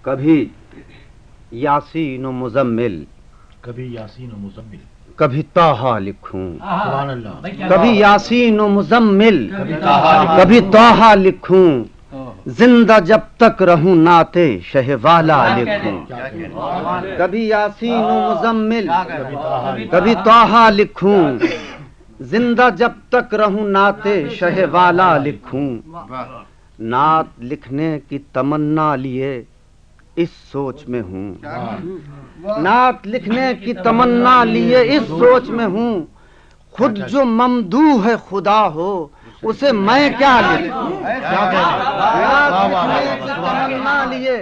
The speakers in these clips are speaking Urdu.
کبھی یاسین و مزمل، کبھی طٰہٰ لکھوں، کبھی یاسین و مزمل، کبھی طٰہٰ لکھوں، زندہ جب تک رہوں نعت شہ والا لکھوں۔ کبھی یاسین و مزمل، کبھی طٰہٰ لکھوں، زندہ جب تک رہوں نعت شہ والا لکھوں۔ نعت لکھنے کی تمنا لیے اس سوچ میں ہوں، نعت لکھنے کی تمنا لیے اس سوچ میں ہوں، خود جو ممدوح ہے خدا ہو اسے میں کیا لکھوں۔ نعت لکھنے کی تمنا لیے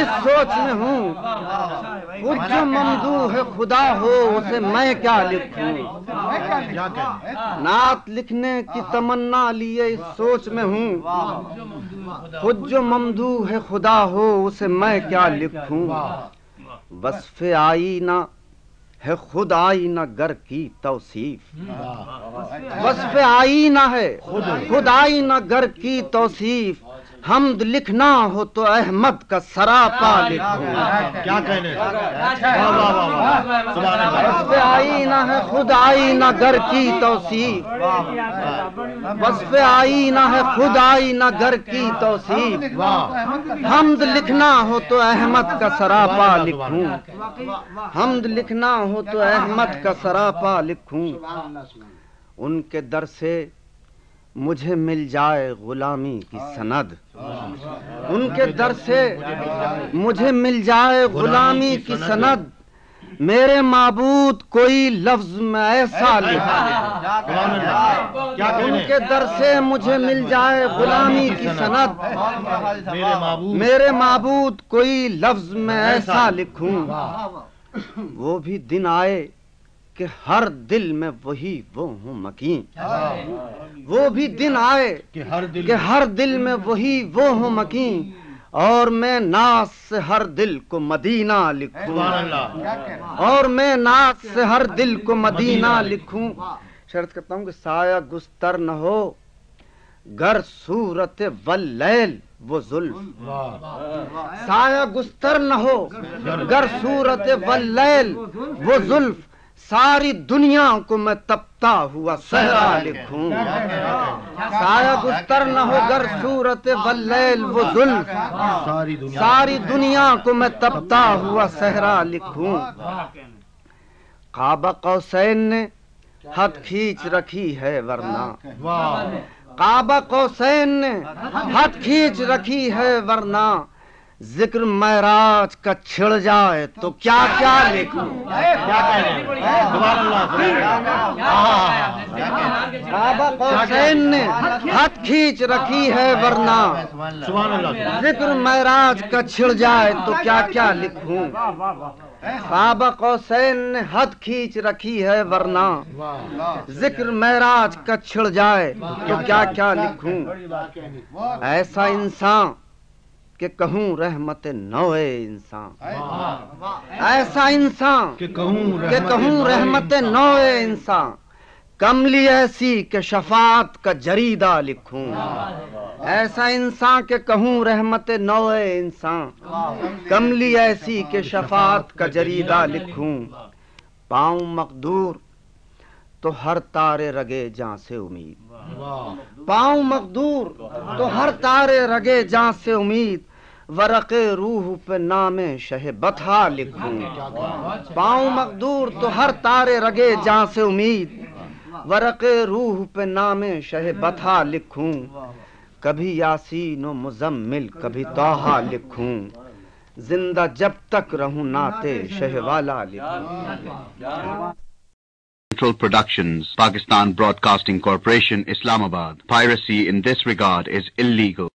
اس سوچ میں ہوں، خود جو ممدوح ہے خدا ہو اسے میں کیا لکھوں۔ نعت لکھنے کی تمنا لیے اس سوچ میں ہوں، خود جو ممدوح ہے خدا ہو اسے میں کیا لکھوں۔ وصف آئینہ ہے خود آئینہ گر کی توصیف، وصف آئینہ ہے خود آئینہ گر کی توصیف، حمد لکھنا ہو تو احمد کا سراپا لکھوں۔ کیا کہنے، وصف آئینہ ہے خود آئینہ گر کی توصیف، وصف آئینہ ہے خود آئینہ گر کی توصیف، حمد لکھنا ہو تو احمد کا سراپا لکھوں، حمد لکھنا ہو تو احمد کا سراپا لکھوں۔ ان کے در سے مجھے مل جائے غلامی کی سند، ان کے در سے مجھے مل جائے غلامی کی سند، میرے معبود کوئی لفظ میں ایسا لکھے۔ ان کے در سے مجھے مل جائے غلامی کی سند، میرے معبود کوئی لفظ میں ایسا لکھوں۔ وہ بھی دن آئے کہ ہر دل میں وہی وہ ہوں مکین، وہ بھی دن آئے کہ ہر دل میں وہی وہ ہوں مکین، اور میں ناز سے ہر دل کو مدینہ لکھوں، اور میں ناز سے ہر دل کو مدینہ لکھوں۔ شرط کرتا ہوں کہ سایہ گستر نہ ہو گر صورت واللیل وہ زلف، سایہ گستر نہ ہو گر صورت واللیل وہ زلف، ساری دنیا کو میں تپتا ہوا صحرا لکھوں۔ سایہ گستر نہ ہو گر صورت واللیل وہ زلف، ساری دنیا کو میں تپتا ہوا صحرا لکھوں۔ قاب قوسین نے حد کھینچ رکھی ہے ورنہ، قاب قوسین نے حد کھینچ رکھی ہے ورنہ، ذکر معراج کا چھڑ جائے تو کیا کیا لکھوں۔ قاب قوسین نے حد کھینچ رکھی ہے ورنہ، ذکر معراج کا چھڑ جائے تو کیا کیا لکھوں۔ قاب قوسین نے حد کھینچ رکھی ہے ورنہ، ذکر معراج کا چھڑ جائے تو کیا کیا لکھوں۔ ایسا انسان کہ کہوں رحمت نوع انسان، ایسا انسان کہ کہوں رحمت نوع انسان، کملی ایسی کہ شفاعت کا جریدہ لکھوں۔ ایسا انسان کہ کہوں رحمت نوع انسان، کملی ایسی کہ شفاعت کا جریدہ لکھوں۔ پاؤں مقدور تو ہر تارے رگے جاں سے امید، پاؤں مقدور تو ہر تارے رگے جاں سے امید، ورق روح پہ نام شہ بطحا لکھوں۔ پاؤں مقدور تو ہر تارے رگے جاں سے امید، ورق روح پہ نام شہ بطحا لکھوں۔ کبھی یاسین و مزمل کبھی طٰہٰ لکھوں، زندہ جب تک رہوں نعت شہ والا لکھوں۔ Productions, Pakistan Broadcasting Corporation, Islamabad. Piracy in this regard is illegal.